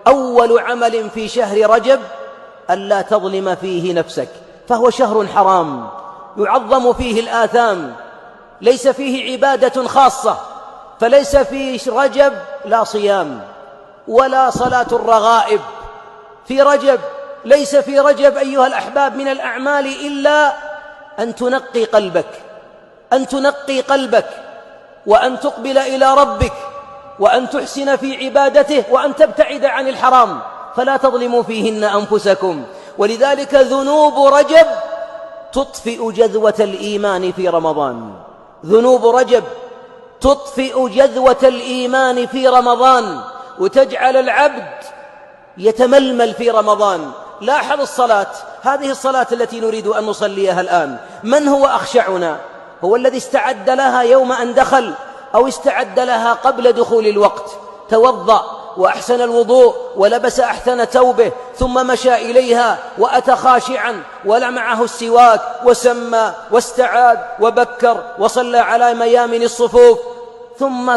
أول عمل في شهر رجب ألا تظلم فيه نفسك، فهو شهر حرام يعظم فيه الآثام، ليس فيه عبادة خاصة، فليس في رجب لا صيام ولا صلاة الرغائب في رجب. ليس في رجب أيها الأحباب من الأعمال إلا أن تنقي قلبك، أن تنقي قلبك، وأن تقبل إلى ربك، وأن تحسن في عبادته، وأن تبتعد عن الحرام، فلا تظلموا فيهن أنفسكم. ولذلك ذنوب رجب تطفئ جذوة الإيمان في رمضان، ذنوب رجب تطفئ جذوة الإيمان في رمضان، وتجعل العبد يتململ في رمضان. لاحظ الصلاة، هذه الصلاة التي نريد أن نصليها الآن، من هو أخشعنا؟ هو الذي استعد لها يوم أن دخل، أو استعد لها قبل دخول الوقت، توضأ وأحسن الوضوء ولبس أحسن ثوبه، ثم مشى إليها وأتى خاشعا ولمعه السواك وسمى واستعاد وبكر وصلى على ميامن الصفوف، ثم